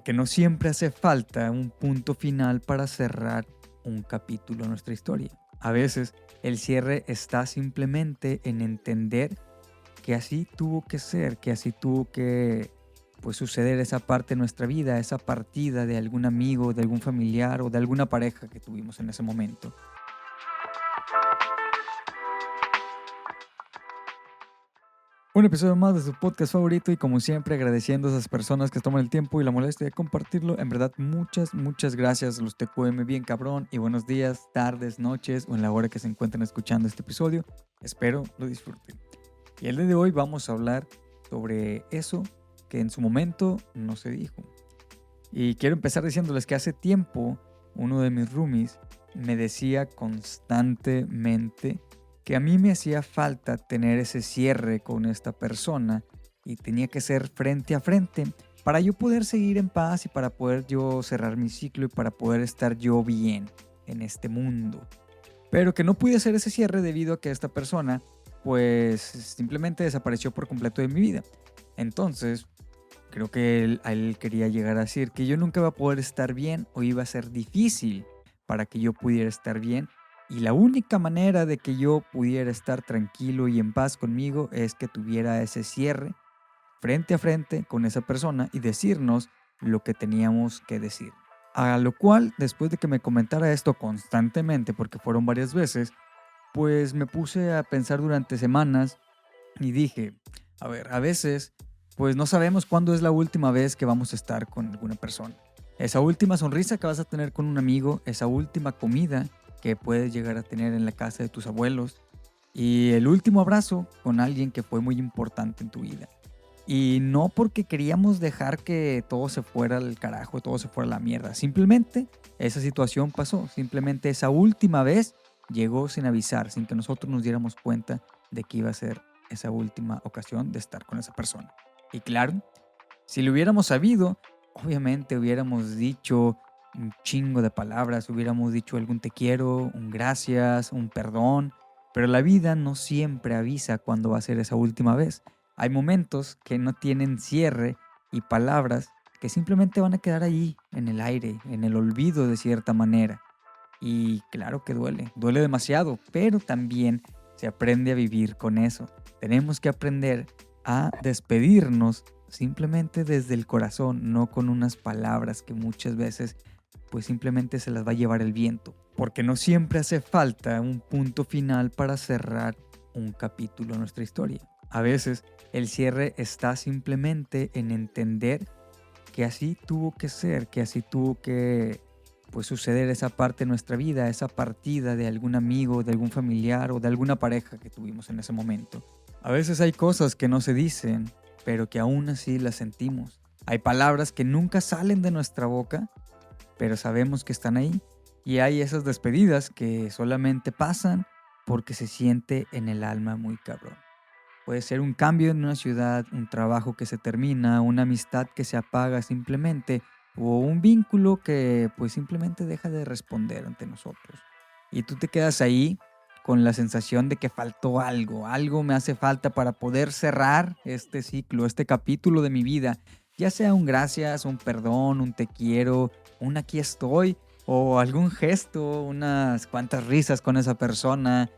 porque no siempre hace falta un punto final para cerrar un capítulo en nuestra historia. A veces el cierre está simplemente en entender que así tuvo que ser, que así tuvo que suceder esa parte de nuestra vida, esa partida de algún amigo, de algún familiar o de alguna pareja que tuvimos en ese momento. Un episodio más de su podcast favorito y como siempre agradeciendo a esas personas que toman el tiempo y la molestia de compartirlo. En verdad, muchas gracias. Los TQM bien cabrón y buenos días, tardes, noches o en la hora que se encuentren escuchando este episodio. Espero lo disfruten. Y el día de hoy vamos a hablar sobre eso que en su momento no se dijo. Y quiero empezar diciéndoles que hace tiempo uno de mis roomies me decía constantemente que a mí me hacía falta tener ese cierre con esta persona y tenía que ser frente a frente para yo poder seguir en paz y para poder yo cerrar mi ciclo y para poder estar yo bien en este mundo. Pero que no pude hacer ese cierre debido a que esta persona pues simplemente desapareció por completo de mi vida. Entonces, creo que él quería llegar a decir que yo nunca iba a poder estar bien o iba a ser difícil para que yo pudiera estar bien. Y la única manera de que yo pudiera estar tranquilo y en paz conmigo es que tuviera ese cierre frente a frente con esa persona y decirnos lo que teníamos que decir. A lo cual, después de que me comentara esto constantemente, porque fueron varias veces, pues me puse a pensar durante semanas y dije, a ver, a veces, pues no sabemos cuándo es la última vez que vamos a estar con alguna persona. Esa última sonrisa que vas a tener con un amigo, esa última comida que puedes llegar a tener en la casa de tus abuelos y el último abrazo con alguien que fue muy importante en tu vida. Y no porque queríamos dejar que todo se fuera al carajo, todo se fuera a la mierda. Simplemente esa situación pasó. Simplemente esa última vez llegó sin avisar, sin que nosotros nos diéramos cuenta de que iba a ser esa última ocasión de estar con esa persona. Y claro, si lo hubiéramos sabido, obviamente hubiéramos dicho un chingo de palabras, hubiéramos dicho algún te quiero, un gracias, un perdón, pero la vida no siempre avisa cuándo va a ser esa última vez. Hay momentos que no tienen cierre y palabras que simplemente van a quedar ahí, en el aire, en el olvido de cierta manera. Y claro que duele demasiado, pero también se aprende a vivir con eso. Tenemos que aprender a despedirnos simplemente desde el corazón, no con unas palabras que muchas veces pues simplemente se las va a llevar el viento. Porque no siempre hace falta un punto final para cerrar un capítulo en nuestra historia. A veces el cierre está simplemente en entender que así tuvo que ser, que así tuvo que suceder esa parte de nuestra vida, esa partida de algún amigo, de algún familiar o de alguna pareja que tuvimos en ese momento. A veces hay cosas que no se dicen, pero que aún así las sentimos. Hay palabras que nunca salen de nuestra boca, pero sabemos que están ahí. Y hay esas despedidas que solamente pasan porque se siente en el alma muy cabrón. Puede ser un cambio en una ciudad, un trabajo que se termina, una amistad que se apaga simplemente, o un vínculo que pues simplemente deja de responder ante nosotros. Y tú te quedas ahí con la sensación de que faltó algo, algo me hace falta para poder cerrar este ciclo, este capítulo de mi vida, ya sea un gracias, un perdón, un te quiero, un aquí estoy, o algún gesto, unas cuantas risas con esa persona,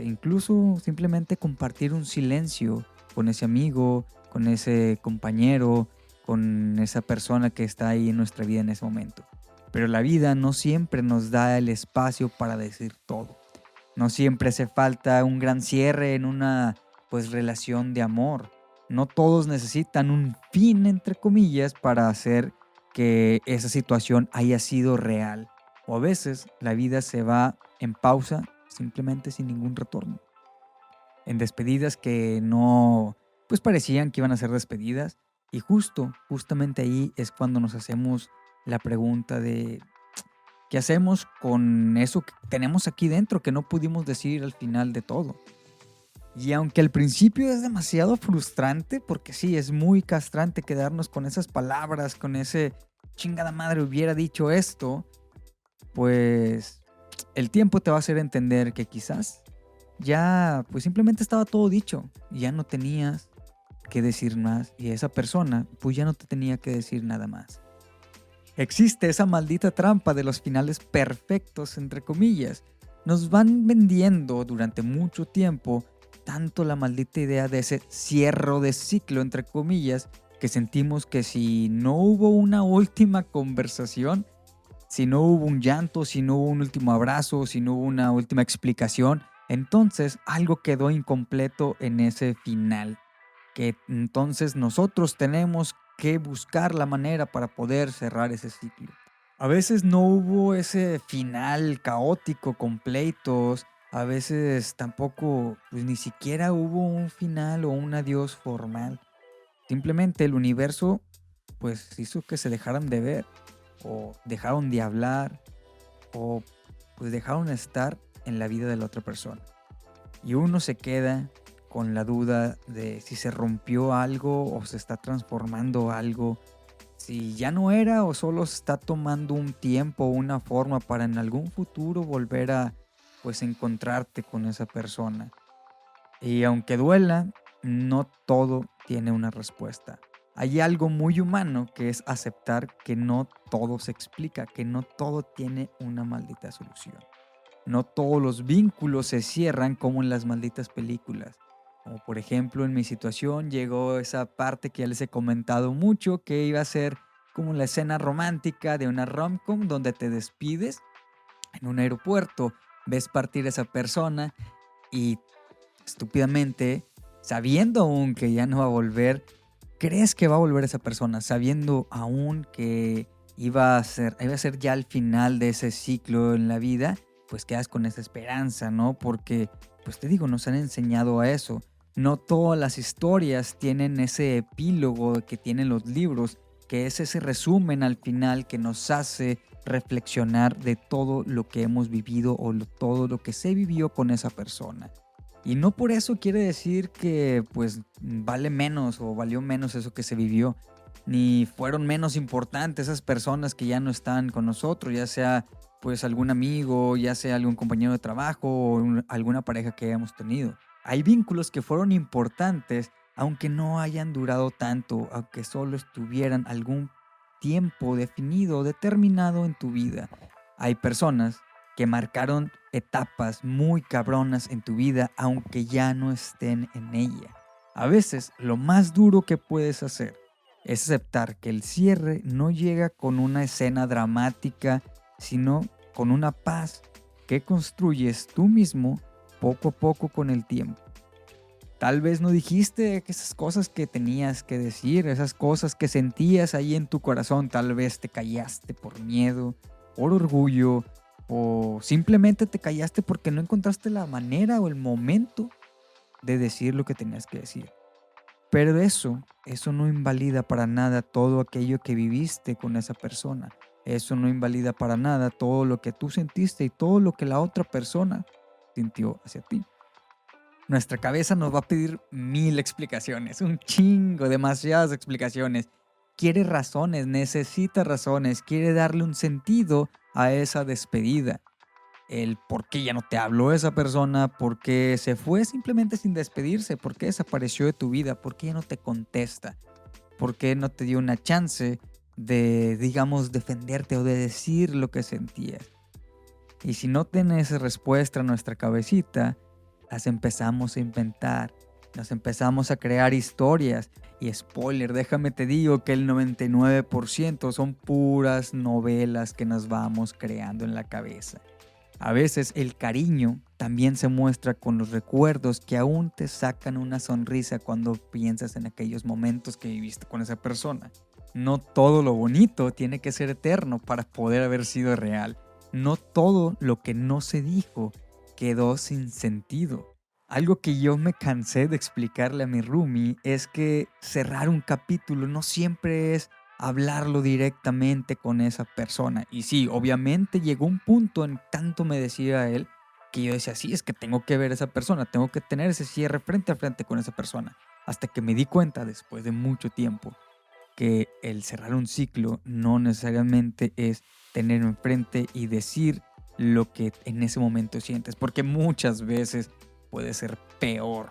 incluso simplemente compartir un silencio con ese amigo, con ese compañero, con esa persona que está ahí en nuestra vida en ese momento. Pero la vida no siempre nos da el espacio para decir todo. No siempre hace falta un gran cierre en una relación de amor. No todos necesitan un fin, entre comillas, para hacer que esa situación haya sido real. O a veces la vida se va en pausa simplemente sin ningún retorno. En despedidas que no, parecían que iban a ser despedidas. Y justamente ahí es cuando nos hacemos la pregunta de ¿qué hacemos con eso que tenemos aquí dentro que no pudimos decir al final de todo? Y aunque al principio es demasiado frustrante, porque sí, es muy castrante quedarnos con esas palabras, con ese chingada madre hubiera dicho esto, pues el tiempo te va a hacer entender que quizás ya simplemente estaba todo dicho y ya no tenías que decir más y esa persona pues ya no te tenía que decir nada más. Existe esa maldita trampa de los finales perfectos, entre comillas. Nos van vendiendo durante mucho tiempo tanto la maldita idea de ese cierre de ciclo, entre comillas, que sentimos que si no hubo una última conversación, si no hubo un llanto, si no hubo un último abrazo, si no hubo una última explicación, entonces algo quedó incompleto en ese final. Que entonces nosotros tenemos que buscar la manera para poder cerrar ese ciclo. A veces no hubo ese final caótico, completos. A veces tampoco, pues ni siquiera hubo un final o un adiós formal. Simplemente el universo, pues hizo que se dejaran de ver, o dejaron de hablar, o pues dejaron de estar en la vida de la otra persona. Y uno se queda con la duda de si se rompió algo o se está transformando algo, si ya no era o solo se está tomando un tiempo o una forma para en algún futuro volver a pues encontrarte con esa persona. Y aunque duela, no todo tiene una respuesta. Hay algo muy humano que es aceptar que no todo se explica, que no todo tiene una maldita solución. No todos los vínculos se cierran como en las malditas películas. Como por ejemplo en mi situación llegó esa parte que ya les he comentado mucho, que iba a ser como la escena romántica de una rom-com donde te despides en un aeropuerto, ves partir a esa persona y estúpidamente, sabiendo aún que ya no va a volver, crees que va a volver esa persona, sabiendo aún que iba a ser ya el final de ese ciclo en la vida, pues quedas con esa esperanza, ¿no? Porque, pues te digo, nos han enseñado a eso. No todas las historias tienen ese epílogo que tienen los libros, que es ese resumen al final que nos hace reflexionar de todo lo que hemos vivido o todo lo que se vivió con esa persona. Y no por eso quiere decir que pues vale menos o valió menos eso que se vivió, ni fueron menos importantes esas personas que ya no están con nosotros, ya sea pues algún amigo, ya sea algún compañero de trabajo o alguna pareja que hayamos tenido. Hay vínculos que fueron importantes aunque no hayan durado tanto, aunque solo estuvieran algún tiempo definido, determinado en tu vida. Hay personas que marcaron etapas muy cabronas en tu vida, aunque ya no estén en ella. A veces lo más duro que puedes hacer es aceptar que el cierre no llega con una escena dramática, sino con una paz que construyes tú mismo poco a poco con el tiempo. Tal vez no dijiste esas cosas que tenías que decir, esas cosas que sentías ahí en tu corazón, tal vez te callaste por miedo, por orgullo, o simplemente te callaste porque no encontraste la manera o el momento de decir lo que tenías que decir. Pero eso no invalida para nada todo aquello que viviste con esa persona. Eso no invalida para nada todo lo que tú sentiste y todo lo que la otra persona sintió hacia ti. Nuestra cabeza nos va a pedir 1000 explicaciones, un chingo, demasiadas explicaciones. Quiere razones, necesita razones, quiere darle un sentido a esa despedida. El por qué ya no te habló esa persona, por qué se fue simplemente sin despedirse, por qué desapareció de tu vida, por qué ya no te contesta, por qué no te dio una chance de, digamos, defenderte o de decir lo que sentías. Y si no tienes respuesta a nuestra cabecita, las empezamos a inventar, nos empezamos a crear historias. Y spoiler, déjame te digo que el 99% son puras novelas que nos vamos creando en la cabeza. A veces el cariño también se muestra con los recuerdos que aún te sacan una sonrisa cuando piensas en aquellos momentos que viviste con esa persona. No todo lo bonito tiene que ser eterno para poder haber sido real. No todo lo que no se dijo quedó sin sentido. Algo que yo me cansé de explicarle a mi roomie es que cerrar un capítulo no siempre es hablarlo directamente con esa persona. Y sí, obviamente llegó un punto en tanto me decía él que yo decía, sí, es que tengo que ver a esa persona, tengo que tener ese cierre frente a frente con esa persona. Hasta que me di cuenta después de mucho tiempo que el cerrar un ciclo no necesariamente es tener enfrente y decir lo que en ese momento sientes, porque muchas veces puede ser peor.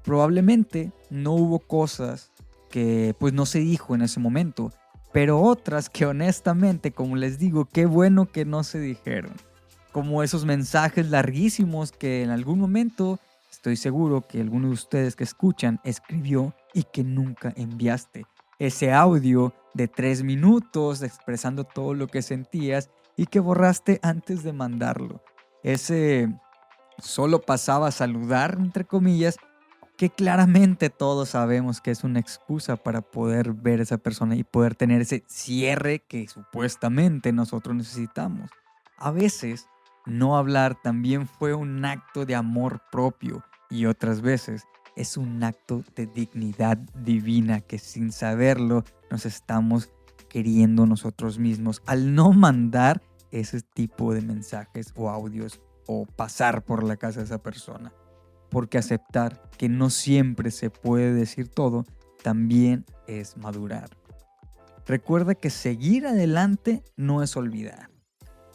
Probablemente no hubo cosas que pues no se dijo en ese momento, pero otras que honestamente, como les digo, qué bueno que no se dijeron. Como esos mensajes larguísimos que en algún momento estoy seguro que alguno de ustedes que escuchan escribió y que nunca enviaste. Ese audio de 3 minutos expresando todo lo que sentías y que borraste antes de mandarlo. Ese solo pasaba a saludar, entre comillas, que claramente todos sabemos que es una excusa para poder ver a esa persona y poder tener ese cierre que supuestamente nosotros necesitamos. A veces, no hablar también fue un acto de amor propio y otras veces es un acto de dignidad divina que sin saberlo nos estamos queriendo nosotros mismos al no mandar ese tipo de mensajes o audios o pasar por la casa de esa persona. Porque aceptar que no siempre se puede decir todo también es madurar. Recuerda que seguir adelante no es olvidar.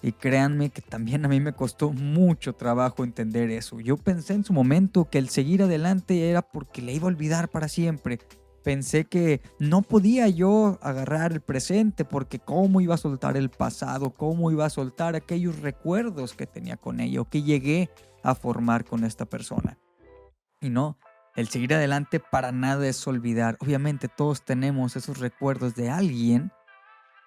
Y créanme que también a mí me costó mucho trabajo entender eso. Yo pensé en su momento que el seguir adelante era porque le iba a olvidar para siempre. Pensé que no podía yo agarrar el presente porque cómo iba a soltar el pasado, cómo iba a soltar aquellos recuerdos que tenía con ella o que llegué a formar con esta persona. Y no, el seguir adelante para nada es olvidar. Obviamente todos tenemos esos recuerdos de alguien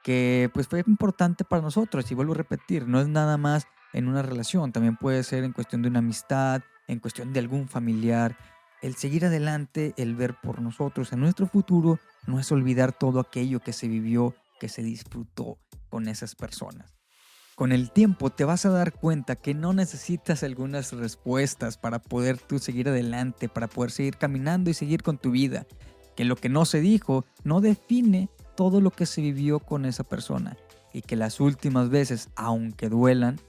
que pues fue importante para nosotros. Y vuelvo a repetir, no es nada más en una relación, también puede ser en cuestión de una amistad, en cuestión de algún familiar. El seguir adelante, el ver por nosotros en nuestro futuro, no es olvidar todo aquello que se vivió, que se disfrutó con esas personas. Con el tiempo te vas a dar cuenta que no necesitas algunas respuestas para poder tú seguir adelante, para poder seguir caminando y seguir con tu vida. Que lo que no se dijo no define todo lo que se vivió con esa persona. Y que las últimas veces, aunque duelan,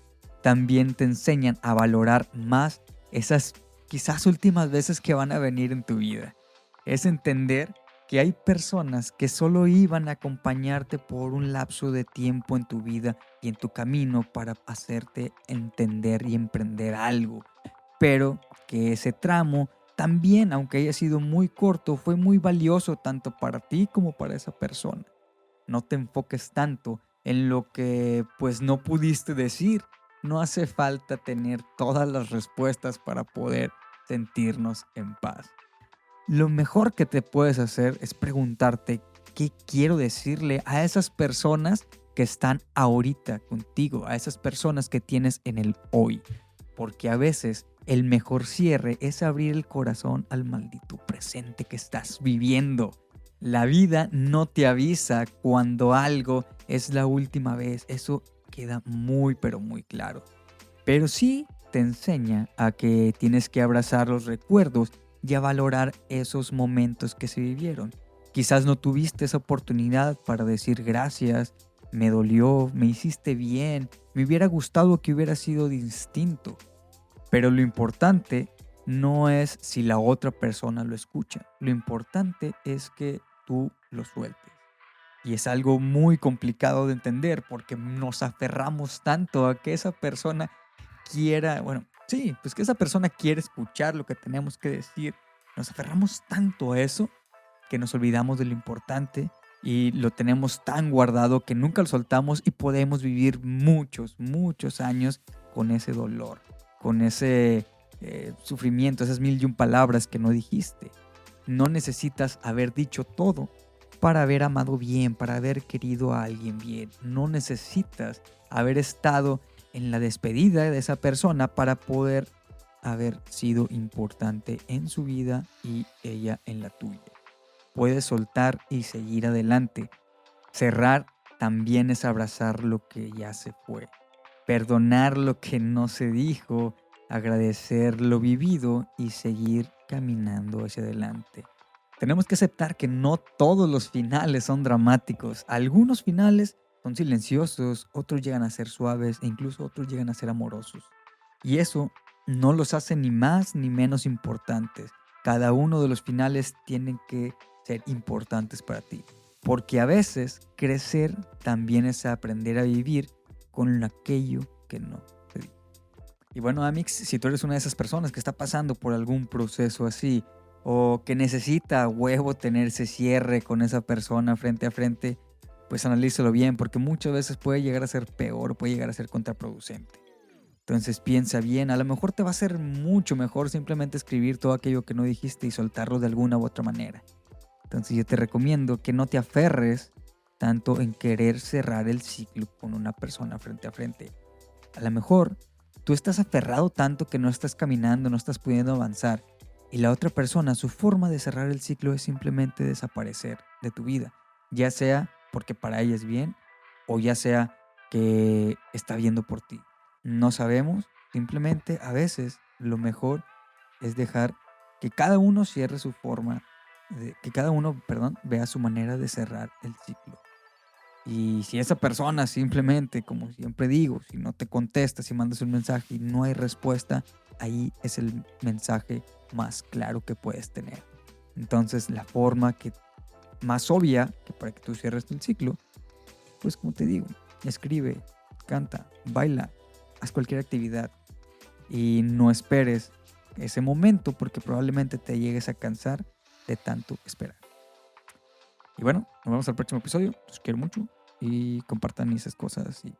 también te enseñan a valorar más esas quizás últimas veces que van a venir en tu vida. Es entender que hay personas que solo iban a acompañarte por un lapso de tiempo en tu vida y en tu camino para hacerte entender y emprender algo, pero que ese tramo también, aunque haya sido muy corto, fue muy valioso tanto para ti como para esa persona. No te enfoques tanto en lo que pues no pudiste decir. No hace falta tener todas las respuestas para poder sentirnos en paz. Lo mejor que te puedes hacer es preguntarte qué quiero decirle a esas personas que están ahorita contigo, a esas personas que tienes en el hoy. Porque a veces el mejor cierre es abrir el corazón al maldito presente que estás viviendo. La vida no te avisa cuando algo es la última vez. Eso queda muy pero muy claro. Pero sí te enseña a que tienes que abrazar los recuerdos y a valorar esos momentos que se vivieron. Quizás no tuviste esa oportunidad para decir gracias, me dolió, me hiciste bien, me hubiera gustado que hubiera sido distinto. Pero lo importante no es si la otra persona lo escucha. Lo importante es que tú lo sueltes. Y es algo muy complicado de entender porque nos aferramos tanto a que esa persona quiera, bueno, sí, pues que esa persona quiere escuchar lo que tenemos que decir. Nos aferramos tanto a eso que nos olvidamos de lo importante y lo tenemos tan guardado que nunca lo soltamos y podemos vivir muchos, muchos años con ese dolor, con ese sufrimiento, esas 1001 palabras que no dijiste. No necesitas haber dicho todo para haber amado bien, para haber querido a alguien bien. No necesitas haber estado en la despedida de esa persona para poder haber sido importante en su vida y ella en la tuya. Puedes soltar y seguir adelante. Cerrar también es abrazar lo que ya se fue. Perdonar lo que no se dijo, agradecer lo vivido y seguir caminando hacia adelante. Tenemos que aceptar que no todos los finales son dramáticos. Algunos finales son silenciosos, otros llegan a ser suaves e incluso otros llegan a ser amorosos. Y eso no los hace ni más ni menos importantes. Cada uno de los finales tienen que ser importantes para ti. Porque a veces crecer también es aprender a vivir con aquello que no te di. Y bueno, Amix, si tú eres una de esas personas que está pasando por algún proceso así, o que necesita a huevo tener ese cierre con esa persona frente a frente, pues analízalo bien, porque muchas veces puede llegar a ser peor, puede llegar a ser contraproducente. Entonces piensa bien, a lo mejor te va a ser mucho mejor simplemente escribir todo aquello que no dijiste y soltarlo de alguna u otra manera. Entonces yo te recomiendo que no te aferres tanto en querer cerrar el ciclo con una persona frente a frente. A lo mejor tú estás aferrado tanto que no estás caminando, no estás pudiendo avanzar. Y la otra persona, su forma de cerrar el ciclo es simplemente desaparecer de tu vida. Ya sea porque para ella es bien o ya sea que está viendo por ti. No sabemos, simplemente a veces lo mejor es dejar que cada uno cierre su forma, que cada uno, perdón, vea su manera de cerrar el ciclo. Y si esa persona simplemente, como siempre digo, si no te contesta, si mandas un mensaje y no hay respuesta, ahí es el mensaje más claro que puedes tener. Entonces, la forma que más obvia que para que tú cierres el ciclo, pues como te digo, escribe, canta, baila, haz cualquier actividad y no esperes ese momento porque probablemente te llegues a cansar de tanto esperar. Y bueno, nos vemos al próximo episodio. Los quiero mucho y compartan esas cosas y